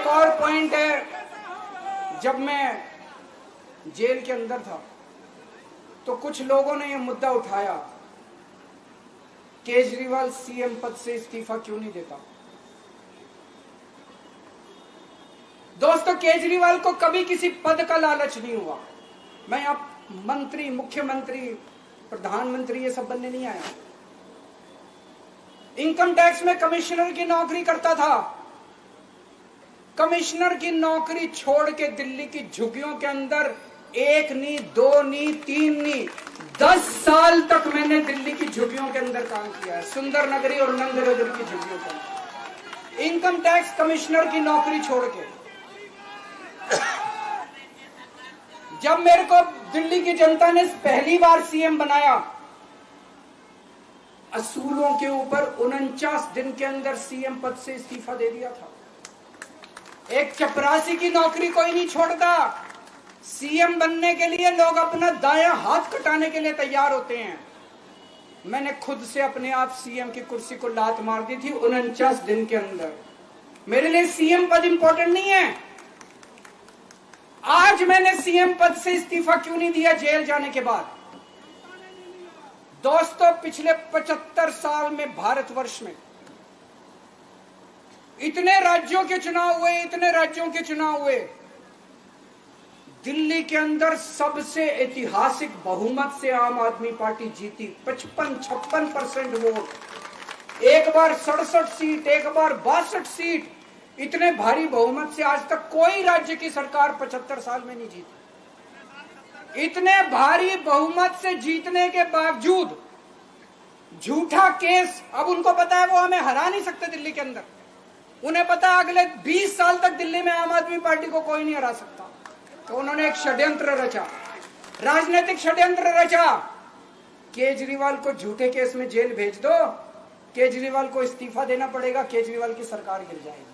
एक और पॉइंट है, जब मैं जेल के अंदर था तो कुछ लोगों ने यह मुद्दा उठाया, केजरीवाल सीएम पद से इस्तीफा क्यों नहीं देता। दोस्तों, केजरीवाल को कभी किसी पद का लालच नहीं हुआ। मैं आप मंत्री, मुख्यमंत्री, प्रधानमंत्री ये सब बनने नहीं आया। इनकम टैक्स में कमिश्नर की नौकरी करता था। कमिश्नर की नौकरी छोड़ के दिल्ली की झुग्गियों के अंदर 1 नहीं, 2 नहीं, 3 नहीं, 10 साल तक मैंने दिल्ली की झुग्गियों के अंदर काम किया है, सुंदर नगरी और नंदनगर की झुग्गियों के अंदर। इनकम टैक्स कमिश्नर की नौकरी छोड़ के जब मेरे को दिल्ली की जनता ने पहली बार सीएम बनाया, असूलों के ऊपर 49 दिन के अंदर सीएम पद से इस्तीफा दे दिया था। एक चपरासी की नौकरी कोई नहीं छोड़ता। सीएम बनने के लिए लोग अपना दायां हाथ कटाने के लिए तैयार होते हैं। मैंने खुद से अपने आप सीएम की कुर्सी को लात मार दी थी 49 दिन के अंदर। मेरे लिए सीएम पद इंपॉर्टेंट नहीं है। आज मैंने सीएम पद से इस्तीफा क्यों नहीं दिया जेल जाने के बाद। दोस्तों, पिछले 75 साल में भारतवर्ष में इतने राज्यों के चुनाव हुए, इतने राज्यों के चुनाव हुए, दिल्ली के अंदर सबसे ऐतिहासिक बहुमत से आम आदमी पार्टी जीती। 55-56% वोट, एक बार 67 सीट, एक बार 62 सीट। इतने भारी बहुमत से आज तक कोई राज्य की सरकार 75 साल में नहीं जीती। इतने भारी बहुमत से जीतने के बावजूद झूठा केस, अब उनको पता है वो हमें हरा नहीं सकते दिल्ली के अंदर। उन्हें पता है अगले 20 साल तक दिल्ली में आम आदमी पार्टी को कोई नहीं हरा सकता। तो उन्होंने एक षड्यंत्र रचा, राजनीतिक षड्यंत्र रचा। केजरीवाल को झूठे केस में जेल भेज दो, केजरीवाल को इस्तीफा देना पड़ेगा, केजरीवाल की सरकार गिर जाएगी।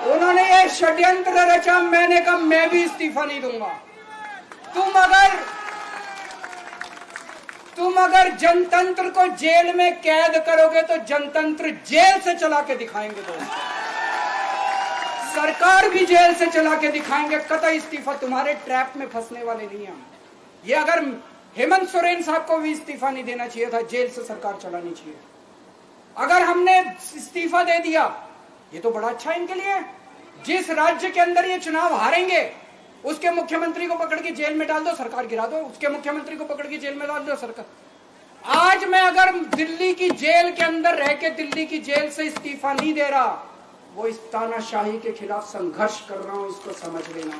उन्होंने ये षड्यंत्र रचा। मैंने कहा मैं भी इस्तीफा नहीं दूंगा। तुम अगर जनतंत्र को जेल में कैद करोगे तो जनतंत्र जेल से चला के दिखाएंगे। दोस्तों, सरकार भी जेल से चला के दिखाएंगे। कतई इस्तीफा, तुम्हारे ट्रैप में फंसने वाले नहीं हम। ये अगर हेमंत सोरेन साहब को भी इस्तीफा नहीं देना चाहिए था, जेल से सरकार चलानी चाहिए। अगर हमने इस्तीफा दे दिया, ये तो बड़ा अच्छा इनके लिए। जिस राज्य के अंदर ये चुनाव हारेंगे उसके मुख्यमंत्री को पकड़ के जेल में डाल दो, सरकार गिरा दो। उसके मुख्यमंत्री को पकड़ के जेल में डाल दो, सरकार। आज मैं अगर दिल्ली की जेल के अंदर रह के दिल्ली की जेल से इस्तीफा नहीं दे रहा, वो इस तानाशाही के खिलाफ संघर्ष कर रहा हूं, इसको समझ लेना।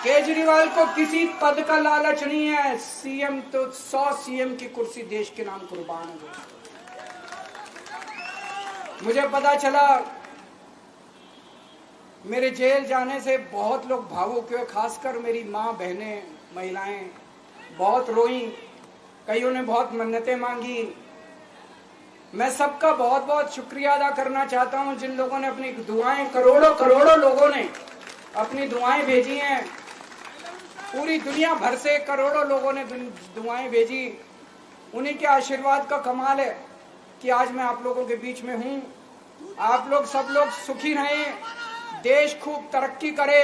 केजरीवाल को किसी पद का लालच नहीं है। सीएम तो 100 सीएम की कुर्सी देश के नाम कुर्बान है। मुझे पता चला, मेरे जेल जाने से बहुत लोग भावुक हुए, खासकर मेरी माँ, बहनें, महिलाएं बहुत रोई। कईयों ने बहुत मन्नतें मांगी। मैं सबका बहुत बहुत शुक्रिया अदा करना चाहता हूं, जिन लोगों ने अपनी दुआएं, करोड़ों लोगों ने अपनी दुआएं भेजी हैं। पूरी दुनिया भर से करोड़ों लोगों ने दुआएं भेजी। उन्हीं के आशीर्वाद का कमाल है कि आज मैं आप लोगों के बीच में हूं। आप लोग सब लोग सुखी रहें, देश खूब तरक्की करे।